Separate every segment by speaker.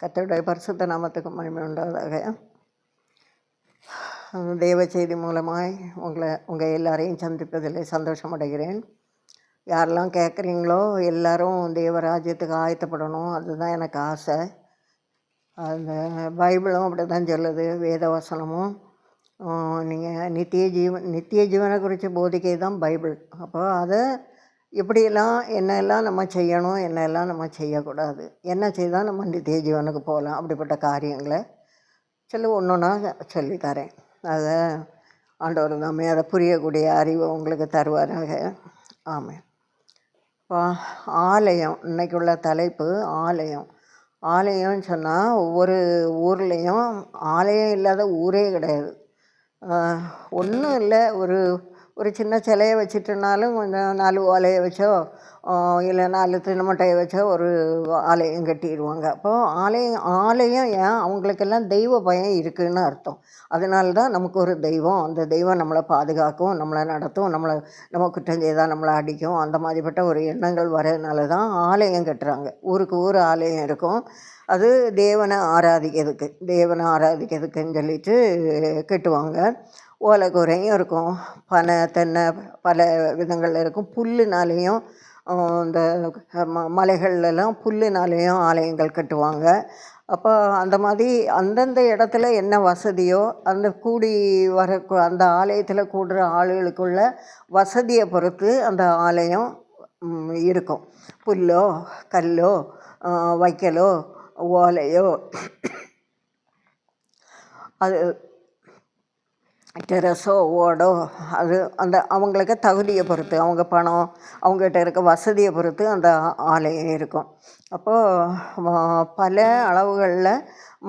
Speaker 1: கர்த்தருடைய பரிசுத்த நாமத்துக்கு மகிமை உண்டாவதாக. தேவ செய்தி மூலமாய் உங்கள் எல்லாரையும் சந்திப்பதில் சந்தோஷம் அடைகிறேன். யாரெல்லாம் கேட்குறீங்களோ எல்லாரும் தேவராஜ்யத்துக்கு ஆயத்தப்படணும், அதுதான் எனக்கு ஆசை. அந்த பைபிளும் அப்படி தான் சொல்லுது, வேத வசனமும். நீங்கள் நித்திய ஜீவனை குறித்து போதிக்கை தான் பைபிள். அப்போ அதை எப்படியெல்லாம் என்னெல்லாம் நம்ம செய்யணும், என்னெல்லாம் நம்ம செய்யக்கூடாது, என்ன செய்தால் நம்ம நித்திய ஜீவனுக்கு போகலாம், அப்படிப்பட்ட காரியங்களை ஒன்று ஒன்றா சொல்லித்தரேன். அதை ஆண்டவர் தாமே அதை புரியக்கூடிய அறிவை உங்களுக்கு தருவாராக. ஆமாம். இப்போ ஆலயம், இன்றைக்குள்ள தலைப்பு ஆலயம். ஆலயம்னு சொன்னால் ஒவ்வொரு ஊர்லேயும் ஆலயம் இல்லாத ஊரே கிடையாது. ஒன்றும் இல்லை, ஒரு சின்ன சிலையை வச்சுட்டுனாலும் கொஞ்சம் 4 ஓலையை வச்சோ இல்லை 4 தினமட்டையை வச்சோ ஒரு ஆலயம் கட்டிடுவாங்க. அப்போது ஆலயம் ஏன் அவங்களுக்கெல்லாம் தெய்வ பயம் இருக்குதுன்னு அர்த்தம். அதனால தான் நமக்கு ஒரு தெய்வம், அந்த தெய்வம் நம்மளை பாதுகாக்கும், நம்மளை நடத்தும், நம்ம குற்றம் செய்தால் நம்மளை அடிக்கும், அந்த மாதிரிப்பட்ட ஒரு எண்ணங்கள் வரதுனால தான் ஆலயம் கட்டுறாங்க. ஊருக்கு ஊர் ஆலயம் இருக்கும். அது தேவனை ஆராதிக்கிறதுக்குன்னு சொல்லிட்டு கட்டுவாங்க. ஓலை கூரையும் இருக்கும், பனை தென்னை பல விதங்களில் இருக்கும். புல்லுனாலேயும் இந்த மலைகள்லாம் புல்லுனாலேயும் ஆலயங்கள் கட்டுவாங்க. அப்போ அந்த மாதிரி அந்தந்த இடத்துல என்ன வசதியோ அந்த அந்த ஆலயத்தில் கூடுற ஆளுகளுக்குள்ள வசதியை பொறுத்து அந்த ஆலயம் இருக்கும். புல்லோ கல்லோ வைக்கலோ ஓலையோ, அது டெரஸோ ஓடோ, அது அவங்களுக்கு தகுதியை பொறுத்து, அவங்க பணம் அவங்ககிட்ட இருக்க வசதியை பொறுத்து அந்த ஆலயம் இருக்கும். அப்போது பல அளவுகளில்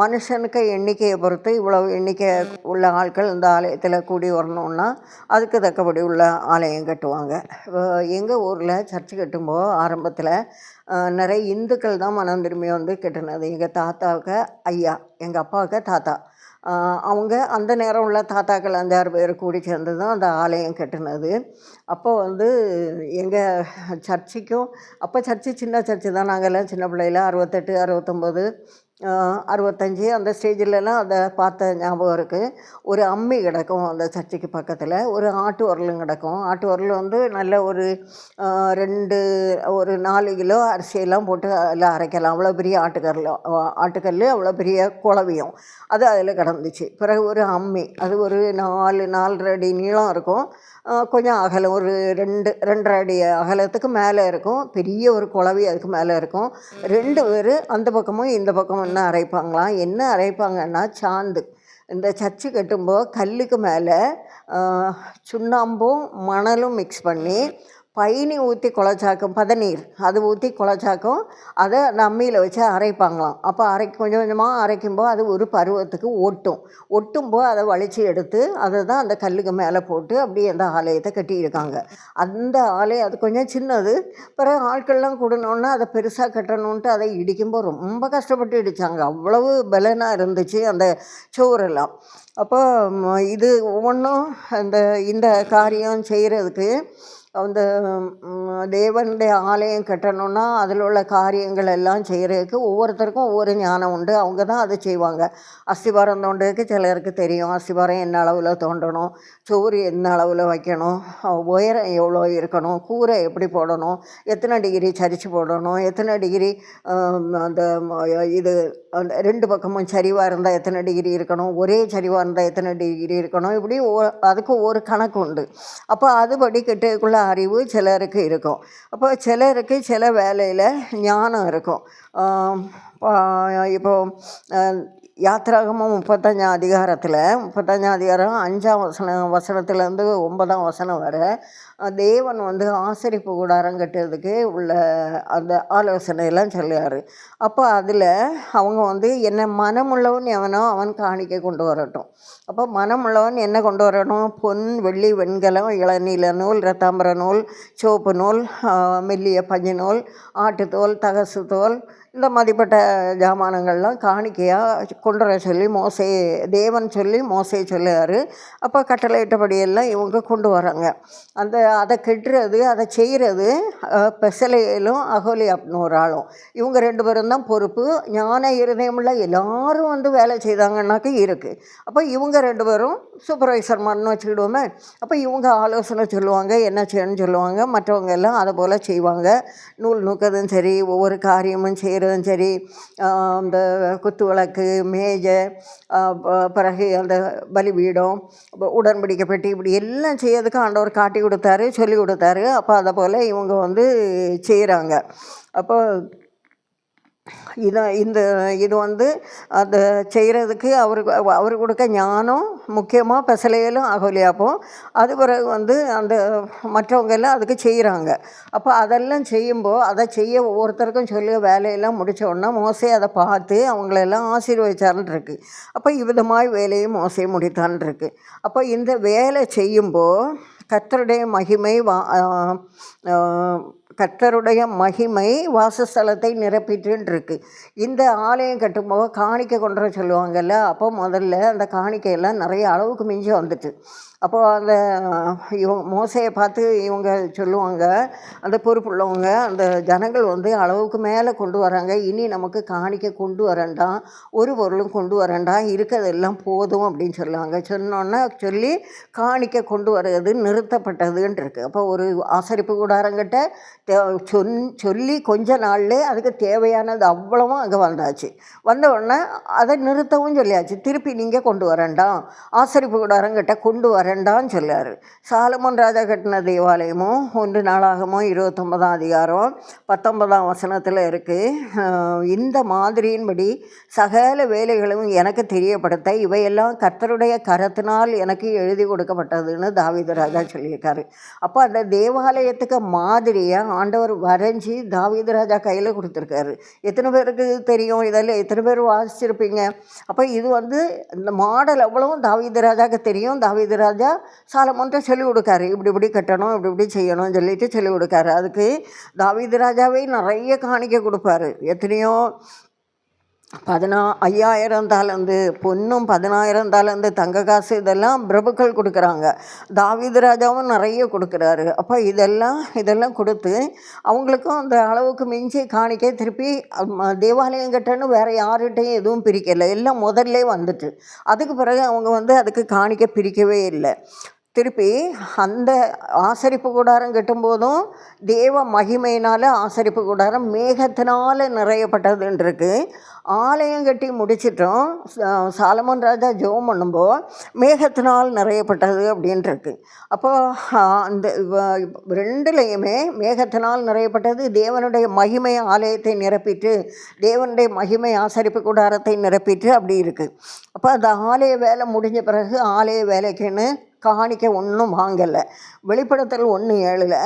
Speaker 1: மனுஷனுக்கு எண்ணிக்கையை பொறுத்து இவ்வளவு எண்ணிக்கை உள்ள ஆட்கள் இந்த ஆலயத்தில் கூடி வரணுன்னா அதுக்கு தக்கபடி உள்ள ஆலயம் கட்டுவாங்க. எங்கள் ஊரில் சர்ச்சு கட்டும்போது ஆரம்பத்தில் நிறைய இந்துக்கள் தான் மனம் திரும்பி வந்து கட்டினது. எங்கள் தாத்தாவுக்கு ஐயா, எங்கள் அப்பாவுக்கு தாத்தா, அவங்க அந்த நேரம் உள்ள தாத்தாக்கள் 5-6 பேர் கூடி சேர்ந்து தான் அந்த ஆலயம் கட்டினது. அப்போது எங்கள் சர்ச்சுக்கும், அப்போ சர்ச்சு சின்ன சர்ச்சு தான், நாங்கள்லாம் சின்ன பிள்ளையில் 68, 69, 65 அந்த ஸ்டேஜிலலாம் அதை பார்த்த ஞாபகம் இருக்குது. ஒரு அம்மி கிடக்கும் அந்த சர்ச்சுக்கு பக்கத்தில், ஒரு ஆட்டு உரலும் கிடக்கும். ஆட்டு உரல் நல்ல ஒரு 4 கிலோ அரிசியெல்லாம் போட்டு அதில் அரைக்கலாம், அவ்வளோ பெரிய ஆட்டுக்கல், அவ்வளோ பெரிய குழவியும் அது அதில் கிடந்துச்சு. பிறகு ஒரு அம்மி, அது ஒரு 4-4.5 அடி நீளம் இருக்கும், கொஞ்சம் அகலம் ஒரு 2-2.5 அடி அகலத்துக்கு மேலே இருக்கும். பெரிய ஒரு குழவி அதுக்கு மேலே இருக்கும். 2 பேர் அந்த பக்கமும் இந்த பக்கமும் என்ன அரைப்பாங்கன்னா சாந்து. இந்த சர்ச்சு கட்டும்போது கல்லுக்கு மேலே சுண்ணாம்பும் மணலும் மிக்ஸ் பண்ணி பைனி ஊற்றி குழச்சாக்கும், பதநீர் அது ஊற்றி குழச்சாக்கும், அதை அந்த அம்மியில் வச்சு அரைப்பாங்களாம். அப்போ கொஞ்சம் கொஞ்சமாக அரைக்கும்போது அது ஒரு பருவத்துக்கு ஒட்டும்போது அதை வலித்து எடுத்து அதை தான் அந்த கல்லுக்கு மேலே போட்டு அப்படியே அந்த ஆலயத்தை கட்டியிருக்காங்க. அந்த ஆலயம் அது கொஞ்சம் சின்னது. பிறகு ஆட்கள்லாம் கூடணுன்னா அதை பெருசாக கட்டணுன்ட்டு அதை இடிக்கும்போது ரொம்ப கஷ்டப்பட்டு இடித்தாங்க, அவ்வளவு பலனாக இருந்துச்சு அந்த சுவரெல்லாம். அப்போ இது ஒவ்வொன்றும் இந்த காரியம் செய்கிறதுக்கு, அந்த தேவனுடைய ஆலயம் கட்டணுன்னா அதில் உள்ள காரியங்கள் எல்லாம் செய்கிறதுக்கு ஒவ்வொருத்தருக்கும் ஒவ்வொரு ஞானம் உண்டு. அவங்க தான் அதை செய்வாங்க. அஸ்திபாரம் தோண்டுறதுக்கு சிலருக்கு தெரியும், அஸ்திபாரம் என்ன அளவில் தோண்டணும், சோறு என்ன அளவில் வைக்கணும், உயரம் எவ்வளோ இருக்கணும், கூரை எப்படி போடணும், எத்தனை டிகிரி சரிச்சு போடணும், எத்தனை டிகிரி அந்த 2 பக்கமும் சரிவாக இருந்தால் எத்தனை டிகிரி இருக்கணும், ஒரே சரிவாக இருந்தால் எத்தனை டிகிரி இருக்கணும், இப்படி அதுக்கு ஒரு கணக்கு உண்டு. அப்போ அதுபடி கெட்டுக்குள்ள அறிவு சிலருக்கு இருக்கும். அப்போ சிலருக்கு சில வேலையில் ஞானம் இருக்கும். இப்போது யாத்திராகமம் 35 அதிகாரத்தில் 35 அதிகாரம் 5ஆம் வசனத்துலேருந்து 9ஆம் வசனம் வரை தேவன் ஆசரிப்பு கூடாரம் கட்டுறதுக்கு உள்ள அந்த ஆலோசனையெல்லாம் சொல்லுவார். அப்போ அதில் அவங்க என்ன மனமுள்ளவன் எவனோ அவன் காணிக்கை கொண்டு வரட்டும். அப்போ மனமுள்ளவன் என்ன கொண்டு வரணும், பொன் வெள்ளி வெண்கலம் இளநீல நூல் இரத்தாம்பர நூல் சிவப்பு நூல் மெல்லிய பஞ்சு நூல் ஆட்டுத்தோல் தகசு தோல் இந்த மாதிரிப்பட்ட ஜாமானங்கள்லாம் காணிக்கையாக கொண்டு வர சொல்லி தேவன் சொல்லி மோசே சொல்லுவார். அப்போ கட்டளையிட்டபடியெல்லாம் இவங்க கொண்டு வராங்க. அதை கெட்டுறது, அதை செய்கிறது பெசலேலும் அகோலியாப்னு ஒரு ஆளும். இவங்க 2 பேரும் தான் பொறுப்பு. ஞான இருதயமுள்ள எல்லாரும் வந்து வேலை செய்தாங்கன்னாக்க இருக்குது. அப்போ இவங்க 2 பேரும் சூப்பர்வைசர் மாதிரின்னு வச்சுக்கிடுவோமே. அப்போ இவங்க ஆலோசனை சொல்லுவாங்க, என்ன செய்யணும்னு சொல்லுவாங்க. மற்றவங்க எல்லாம் அதை போல் செய்வாங்க. நூல் நூக்கிறதும் சரி, ஒவ்வொரு காரியமும் செய்கிறதும் சரி, அந்த குத்து விளக்கு, மேஜை, பிறகு அந்த பலிபீடம், உடன்படிக்கை பெட்டி, இப்படி எல்லாம் செய்யறதுக்கு ஆண்டவர் காட்டி கொடுத்தாரு, சொல்லி கொடுத்தாரு. அப்போ அதை போல் இவங்க வந்து செய்கிறாங்க. அப்போ இது வந்து அதை செய்கிறதுக்கு அவர் கொடுக்க ஞானம், முக்கியமாக பெசலேலும் அகோலியாப்பும். அது பிறகு வந்து அந்த மற்றவங்க எல்லாம் அதுக்கு செய்கிறாங்க. அப்போ அதெல்லாம் செய்யும்போது அதை செய்ய ஒவ்வொருத்தருக்கும் சொல்லி வேலையெல்லாம் முடித்த உடனே மோசே அதை பார்த்து அவங்களெல்லாம் ஆசீர்வதிச்சார்ன்னு இருக்குது. அப்போ இவ்விதமாய் வேலையும் மோசே முடித்தான்னு இருக்குது. அப்போ இந்த வேலை செய்யும்போது கர்த்தருடைய மகிமை வாசஸ்தலத்தை நிரப்பிட்டுன்னு இருக்குது. இந்த ஆலயம் கட்டும்போது காணிக்கை கொண்டு வர சொல்லுவாங்கல்ல. அப்போ முதல்ல அந்த காணிக்கையெல்லாம் நிறைய அளவுக்கு மிஞ்சி வந்துட்டு, அப்போது அந்த மோசையை பார்த்து இவங்க சொல்லுவாங்க, அந்த பொறுப்புள்ளவங்க, அந்த ஜனங்கள் வந்து அளவுக்கு மேலே கொண்டு வராங்க, இனி நமக்கு காணிக்கை கொண்டு வரேண்டாம், ஒரு பொருளும் கொண்டு வரேண்டாம், இருக்கிறதெல்லாம் போதும் அப்படின்னு சொல்லுவாங்க. சொன்னோன்னா சொல்லி காணிக்கை கொண்டு வர்றது நிறுத்தப்பட்டதுன்னு இருக்குது. அப்போ ஒரு ஆசரிப்பு கூடாரங்கிட்ட சொல்லி கொஞ்ச நாள்லே அதுக்கு தேவையானது அவ்வளவும் அங்கே வந்தாச்சு. வந்த உடனே அதை நிறுத்தவும் சொல்லியாச்சு. திருப்பி நீங்கள் கொண்டு வரேண்டாம், ஆசரிப்பு கூடாரங்கிட்ட கொண்டு வரேண்டான்னு சொல்லார். சாலமோன் ராஜா கட்டின தேவாலயமும் 1 நாளாகமோ 29ஆம் அதிகாரம் 19ஆம் வசனத்தில் இருக்குது. இந்த மாதிரியின்படி சகல வேலைகளும் எனக்கு தெரியப்படுத்த இவையெல்லாம் கர்த்தருடைய கரத்தினால் எனக்கு எழுதி கொடுக்கப்பட்டதுன்னு தாவீது ராஜா சொல்லியிருக்காரு. அப்போ அந்த தேவாலயத்துக்கு மாதிரியை ஆண்டவர் வரைஞ்சி தாவீது ராஜா கையில் கொடுத்துருக்காரு. எத்தனை பேருக்கு தெரியும்? இதெல்லாம் எத்தனை பேர் வாசிச்சிருப்பீங்க? அப்போ இது வந்து இந்த மாடல் அவ்வளவும் தாவீது ராஜாவுக்கு தெரியும். தாவீது ராஜா சாலமோன்ட்ட சொல்லிக் கொடுக்காரு, இப்படி கட்டணும், இப்படி செய்யணும்னு சொல்லிட்டு சொல்லிக் கொடுக்காரு. அதுக்கு தாவீது ராஜாவே நிறைய காணிக்கை கொடுப்பாரு. எத்தனையோ 5000 தாலந்து பொன்னும் 10,000 தாலந்து தங்க காசு, இதெல்லாம் பிரபுக்கள் கொடுக்குறாங்க. தாவீது ராஜாவும் நிறைய கொடுக்குறாரு. அப்போ இதெல்லாம் கொடுத்து அவங்களுக்கும் அந்த அளவுக்கு மிஞ்சி காணிக்கை திருப்பி தேவாலயம் கட்டன்னு வேறு யார்கிட்டையும் எதுவும் பிரிக்கலை, எல்லாம் முதல்ல வந்துட்டு. அதுக்கு பிறகு அவங்க வந்து அதுக்கு காணிக்கை பிரிக்கவே இல்லை. திருப்பி அந்த ஆசரிப்பு கூடாரம் கட்டும்போதும் தேவ மகிமையினால் ஆசரிப்பு கூடாரம் மேகத்தினால் நிறையப்பட்டதுன்றிருக்கு. ஆலயம் கட்டி முடிச்சிட்டோம், சாலமோன் ராஜா ஜெபம் பண்ணும்போது மேகத்தினால் நிறையப்பட்டது அப்படின்ட்டுருக்கு. அப்போது அந்த 2லையுமே மேகத்தினால் நிறையப்பட்டது, தேவனுடைய மகிமை ஆலயத்தை நிரப்பிட்டு, தேவனுடைய மகிமை ஆசரிப்பு கூடாரத்தை நிரப்பிட்டு அப்படி இருக்குது. அப்போ அந்த ஆலய வேலை முடிஞ்ச பிறகு ஆலய வேலைக்குன்னு காணிக்கை ஒன்றும் வாங்கலை. வெளிப்படுத்தல் 1:7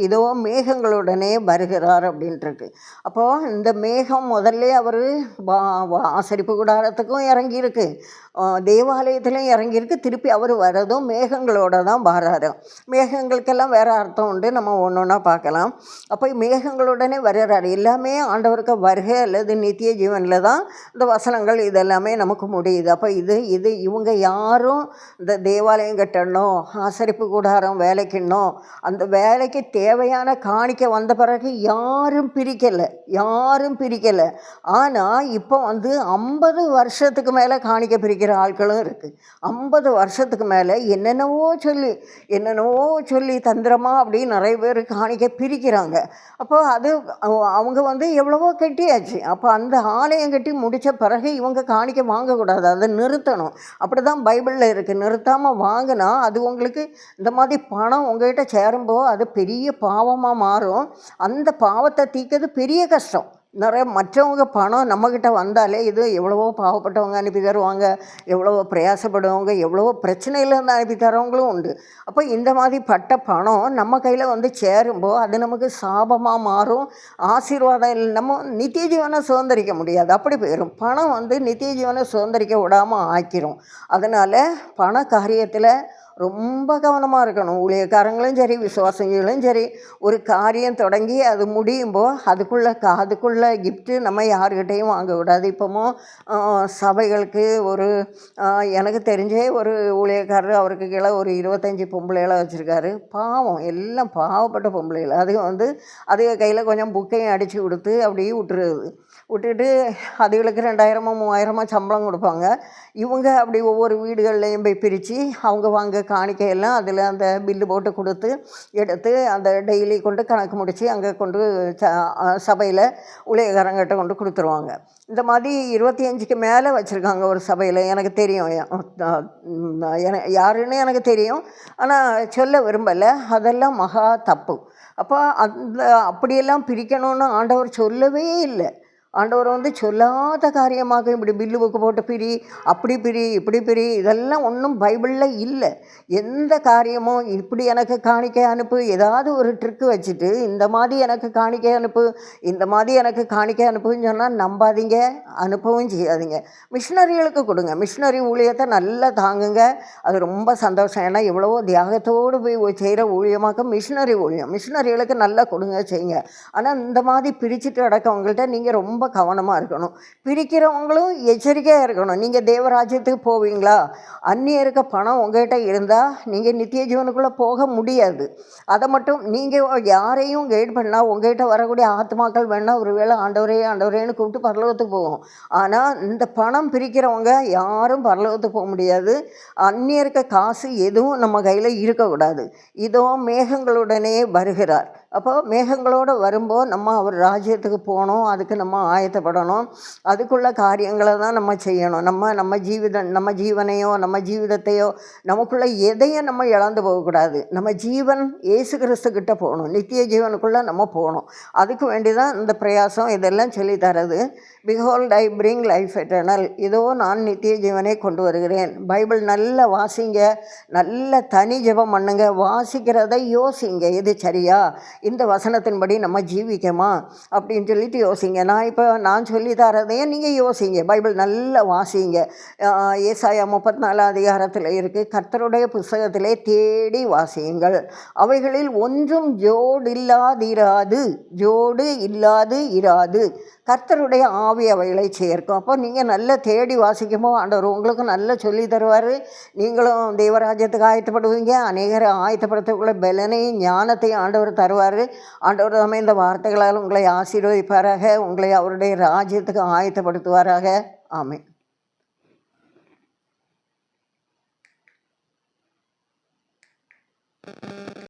Speaker 1: இதோ மேகங்களுடனே வருகிறார் அப்படின்ட்டுருக்கு. அப்போது இந்த மேகம் முதல்ல அவர் ஆசரிப்பு கூடாரத்துக்கும் இறங்கியிருக்கு, தேவாலயத்திலையும் இறங்கியிருக்கு. திருப்பி அவர் வர்றதும் மேகங்களோட தான் வராரு. மேகங்களுக்கெல்லாம் வேறு அர்த்தம் உண்டு, நம்ம ஒன்று ஒன்றா பார்க்கலாம். அப்போ மேகங்களுடனே வருகிறார். எல்லாமே ஆண்டவருக்கு வருகை அல்லது நித்திய ஜீவனில் தான் இந்த வசனங்கள் இதெல்லாமே நமக்கு முடியுது. அப்போ இவங்க யாரும் இந்த தேவாலயம் கட்டணும், ஆசரிப்பு கூடாரம் வேலைக்குன்னோ, அந்த வேலைக்கு தேவையான காணிக்கை வந்த பிறகு யாரும் பிரிக்கலை. ஆனால் இப்போ வந்து 50 வருஷத்துக்கு மேலே காணிக்கை பிரிக்கிற ஆட்களும் இருக்குது. 50 வருஷத்துக்கு மேலே என்னென்னவோ சொல்லி தந்திரமாக அப்படி நிறைய பேர் காணிக்கை பிரிக்கிறாங்க. அப்போ அது அவங்க வந்து எவ்வளவோ கட்டியாச்சு. அப்போ அந்த ஆலயம் கட்டி முடித்த பிறகு இவங்க காணிக்கை வாங்கக்கூடாது, அதை நிறுத்தணும். அப்படி தான் பைபிளில் இருக்குது. நிறுத்தாமல் வாங்கினா அது உங்களுக்கு இந்த மாதிரி பணம் உங்கள்கிட்ட சேரும்போது அது பெரிய பாவமாக மாறும். அந்த பாவத்தை தீர்க்கிறது பெரிய கஷ்டம். நிறைய மற்றவங்க பணம் நம்மக்கிட்ட வந்தாலே இது எவ்வளவோ பாவப்பட்டவங்க அனுப்பி தருவாங்க, எவ்வளவோ பிரயாசப்படுவாங்க, எவ்வளவோ பிரச்சனையிலேருந்து அனுப்பி தரவங்களும் உண்டு. அப்போ இந்த மாதிரி பட்ட பணம் நம்ம கையில் வந்து சேரும்போது அது நமக்கு சாபமாக மாறும், ஆசீர்வாதம் இல்லை. நம்ம நித்திய ஜீவனை சுதந்திரிக்க முடியாது, அப்படி போயிடும். பணம் வந்து நித்திய ஜீவனை சுதந்திரிக்க விடாமல் ஆக்கிரும். அதனால் பண காரியத்தில் ரொம்ப கவனமாக இருக்கணும். ஊழியக்காரங்களும் சரி, விசுவாசிகளும் சரி, ஒரு காரியம் தொடங்கி அது முடியும்போ அதுக்குள்ள கிஃப்ட்டு நம்ம யாருக்கிட்டையும் வாங்கக்கூடாது. இப்போவும் சபைகளுக்கு ஒரு எனக்கு தெரிஞ்சே ஒரு ஊழியக்காரர், அவருக்கு கீழே ஒரு 25 பொம்பளைகளை வச்சுருக்காரு. பாவம், எல்லாம் பாவப்பட்ட பொம்பளைகள். அதுக கையில் கொஞ்சம் புக்கையும் அடித்து கொடுத்து அப்படியே விட்டுட்டு அதுகளுக்கு 2000 3000 சம்பளம் கொடுப்பாங்க. இவங்க அப்படி ஒவ்வொரு வீடுகள்லையும் போய் பிரித்து அவங்க வாங்க காணிக்கையெல்லாம் அதில் அந்த பில்லு போட்டு கொடுத்து எடுத்து அந்த டெய்லி கொண்டு கணக்கு முடித்து அங்கே கொண்டு சபையில் ஊழியக்காரங்கிட்ட கொண்டு கொடுத்துருவாங்க. இந்த மாதிரி 25க்கு மேலே வச்சுருக்காங்க ஒரு சபையில். எனக்கு தெரியும், யாருன்னு எனக்கு தெரியும், ஆனால் சொல்ல விரும்பலை. அதெல்லாம் மகா தப்பு. அப்போ அப்படியெல்லாம் பிரிக்கணும்னு ஆண்டவர் சொல்லவே இல்லை. ஆண்டவர் சொல்லாத காரியமாக இப்படி பில்லு புக்கு போட்டு பிரி, அப்படி பிரி, இப்படி பிரி, இதெல்லாம் ஒன்றும் பைபிளில் இல்லை. எந்த காரியமும் இப்படி எனக்கு காணிக்கை அனுப்பு, ஏதாவது ஒரு ட்ரிக்கு வச்சுட்டு இந்த மாதிரி எனக்கு காணிக்கை அனுப்பு, இந்த மாதிரி எனக்கு காணிக்கை அனுப்புன்னு சொன்னால் நம்பாதீங்க, அனுப்பவும் செய்யாதீங்க. மிஷினரிகளுக்கு கொடுங்க. மிஷினரி ஊழியத்தை நல்லா தாங்குங்க. அது ரொம்ப சந்தோஷம். ஏன்னா எவ்வளவோ தியாகத்தோடு போய் செய்கிற ஊழியமாக்க மிஷினரி ஊழியம். மிஷினரிகளுக்கு நல்லா கொடுங்க, செய்யுங்க. ஆனால் இந்த மாதிரி பிரிச்சுட்டு அடக்கவங்கள்ட்ட நீங்கள் ரொம்ப கவனமாக இருக்கணும். பிரிக்கிறவங்களும் எச்சரிக்கையாக இருக்கணும். நீங்கள் தேவராஜ்யத்துக்கு போவீங்களா? அந்நியருக்கு பணம் உங்கள்கிட்ட இருந்தால் நீங்கள் நித்திய ஜீவனுக்குள்ளே போக முடியாது. அதை மட்டும் நீங்கள் யாரையும் கைட் பண்ணால் உங்கள்கிட்ட வரக்கூடிய ஆத்மாக்கள் வேணால் ஒரு வேளை ஆண்டவரேன்னு கூப்பிட்டு பரலோகத்துக்கு போகும். ஆனால் இந்த பணம் பிரிக்கிறவங்க யாரும் பரலோகத்துக்கு போக முடியாது. அந்நியருக்கு காசு எதுவும் நம்ம கையில் இருக்கக்கூடாது. இதோ மேகங்களுடனே வருகிறார். அப்போ மேகங்களோடு வரும்போது நம்ம அவர் ராஜ்யத்துக்கு போகணும். அதுக்கு நம்ம ஆயத்தப்படணும். அதுக்குள்ள காரியங்களை தான் நம்ம செய்யணும். நம்ம ஜீவனையோ நம்ம ஜீவிதத்தையோ நமக்குள்ளே எதையும் நம்ம இழந்து போகக்கூடாது. நம்ம ஜீவன் இயேசு கிறிஸ்துக்கிட்ட போகணும். நித்திய ஜீவனுக்குள்ளே நம்ம போகணும். அதுக்கு வேண்டி தான் இந்த பிரயாசம். இதெல்லாம் சொல்லித்தரது. Behold I bring life eternal. இதோ நான் நித்திய ஜீவனை கொண்டு வருகிறேன். பைபிள் நல்லா வாசிங்க, நல்ல தனி ஜெபம் பண்ணுங்க, வாசிக்கிறதை யோசிங்க. இது சரியா, இந்த வசனத்தின்படி நம்ம ஜீவிக்கமா அப்படின்னு சொல்லிட்டு யோசிங்க. நான் சொல்லி தரதையும் நீங்கள் யோசிங்க. பைபிள் நல்லா வாசிங்க. ஏசாயா 34 அதிகாரத்தில் இருக்குது. கர்த்தருடைய புஸ்தகத்திலே தேடி வாசியுங்கள். அவைகளில் ஒன்றும் ஜோடு இல்லாது இராது. கர்த்தருடைய ஆவி அவைகளை சேர்க்கும். அப்போ நீங்கள் நல்லா தேடி வாசிக்கும்போது ஆண்டவர் உங்களுக்கு நல்லா சொல்லி தருவார். நீங்களும் தேவராஜ்யத்துக்கு ஆயத்தப்படுவீங்க. அநேகரை ஆயத்தப்படுத்தக்குள்ள பலனையும் ஞானத்தையும் ஆண்டவர் தருவார். ஆண்டவர் தாமே இந்த வார்த்தைகளால் உங்களை ஆசீர்வதிப்பாராக. உங்களை அவருடைய ராஜ்யத்துக்கு ஆயத்தப்படுத்துவாராக. ஆமென்.